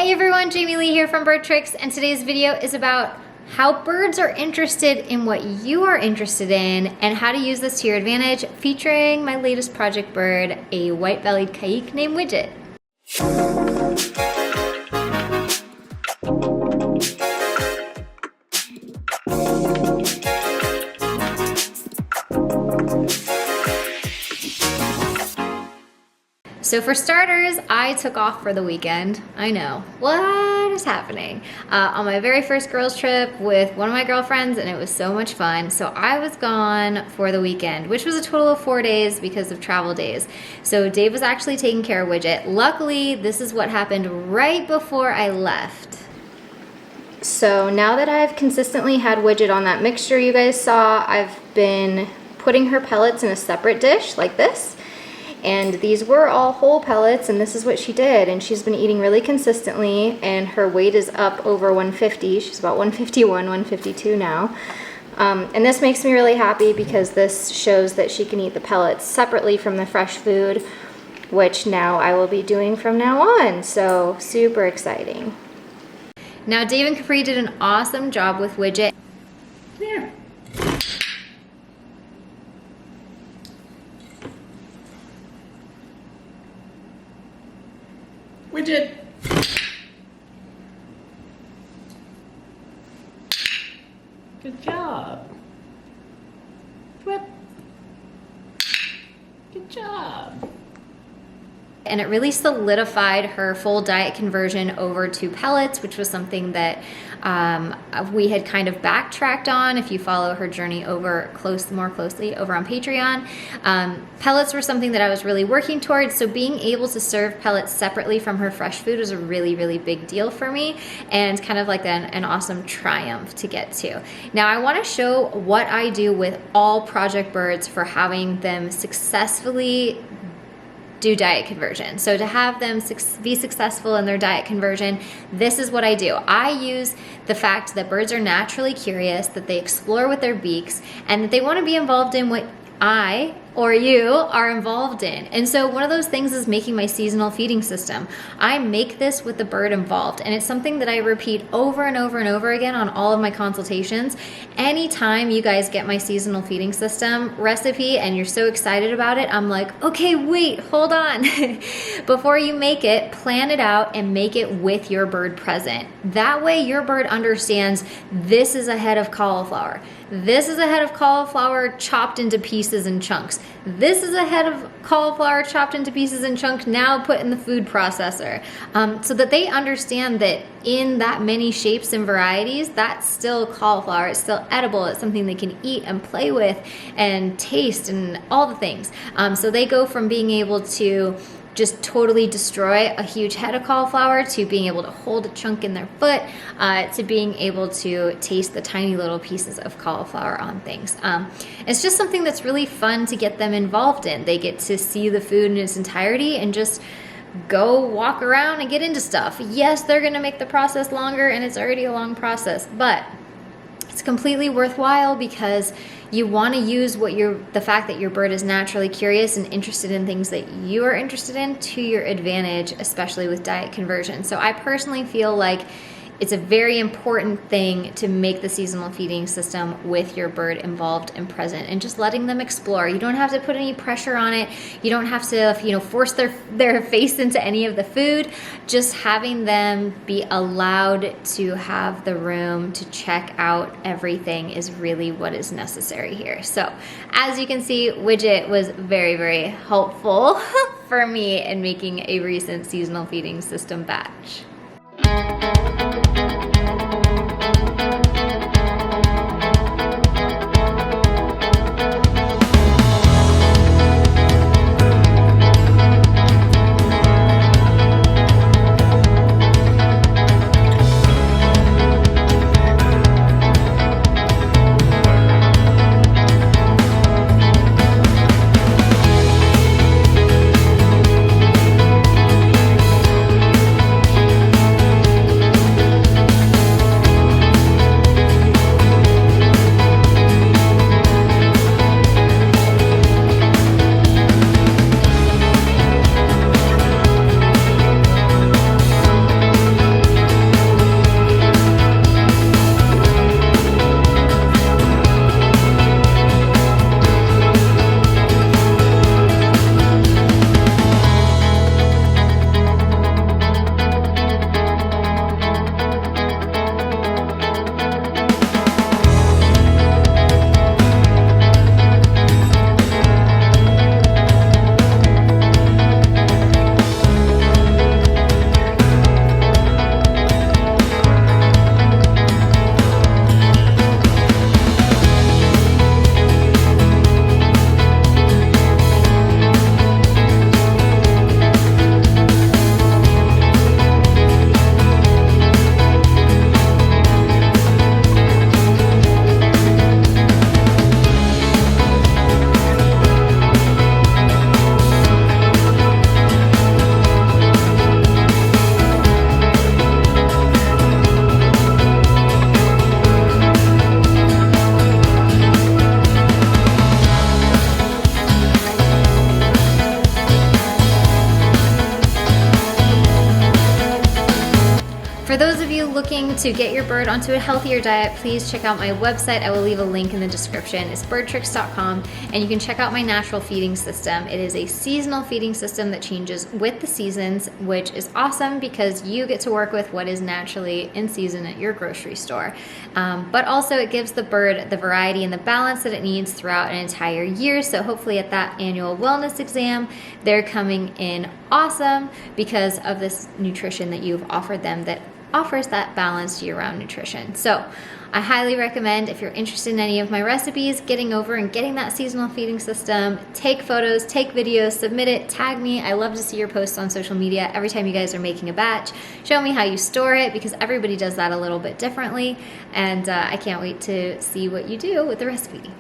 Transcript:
Hey everyone, Jamie Lee here from BirdTricks, and today's video is about how birds are interested in what you are interested in and how to use this to your advantage, featuring my latest project bird, a white-bellied Caique named Widget. So for starters, I took off for the weekend. I know, what is happening? On my very first girls trip with one of my girlfriends, and it was so much fun. So I was gone for the weekend, which was a total of 4 days because of travel days. So Dave was actually taking care of Widget. Luckily, this is what happened right before I left. So now that I've consistently had Widget on that mixture you guys saw, I've been putting her pellets in a separate dish like this. And these were all whole pellets, and this is what she did. And she's been eating really consistently, and her weight is up over 150. She's about 151, 152 now. And this makes me really happy because this shows that she can eat the pellets separately from the fresh food, which now I will be doing from now on. So super exciting. Now Dave and Capri did an awesome job with Widget. There. Widget. Good job. Whip. Good job. And it really solidified her full diet conversion over to pellets, which was something that we had kind of backtracked on. If you follow her journey over more closely over on Patreon, pellets were something that I was really working towards. So being able to serve pellets separately from her fresh food was a really, really big deal for me, and kind of like an awesome triumph to get to. Now I want to show what I do with all project birds for having them successfully do diet conversion. So to have them be successful in their diet conversion, this is what I do. I use the fact that birds are naturally curious, that they explore with their beaks, and that they want to be involved in what I or you are involved in. And so one of those things is making my seasonal feeding system. I make this with the bird involved, and it's something that I repeat over and over and over again on all of my consultations. Anytime you guys get my seasonal feeding system recipe and you're so excited about it, I'm like, okay, wait, hold on. Before you make it, plan it out and make it with your bird present. That way your bird understands this is a head of cauliflower. This is a head of cauliflower chopped into pieces and chunks. This is a head of cauliflower chopped into pieces and chunks, now put in the food processor. So that they understand that in that many shapes and varieties, that's still cauliflower, it's still edible, it's something they can eat and play with and taste and all the things. So they go from being able to just totally destroy a huge head of cauliflower to being able to hold a chunk in their foot, to being able to taste the tiny little pieces of cauliflower on things. It's just something that's really fun to get them involved in. They get to see the food in its entirety and just go walk around and get into stuff. Yes, they're gonna make the process longer, and it's already a long process, but it's completely worthwhile because you want to use the fact that your bird is naturally curious and interested in things that you are interested in to your advantage, especially with diet conversion. So I personally feel like it's a very important thing to make the seasonal feeding system with your bird involved and present, and just letting them explore. You don't have to put any pressure on it. You don't have to, force their face into any of the food. Just having them be allowed to have the room to check out everything is really what is necessary here. So as you can see, Widget was very, very helpful for me in making a recent seasonal feeding system batch. For those of you looking to get your bird onto a healthier diet, please check out my website. I will leave a link in the description. It's birdtricks.com, and you can check out my natural feeding system. It is a seasonal feeding system that changes with the seasons, which is awesome because you get to work with what is naturally in season at your grocery store. But also it gives the bird the variety and the balance that it needs throughout an entire year. So hopefully at that annual wellness exam, they're coming in awesome because of this nutrition that you've offered them that offers that balanced year-round nutrition. So I highly recommend, if you're interested in any of my recipes, getting over and getting that seasonal feeding system. Take photos, take videos, submit it, tag me. I love to see your posts on social media every time you guys are making a batch. Show me how you store it, because everybody does that a little bit differently, and I can't wait to see what you do with the recipe.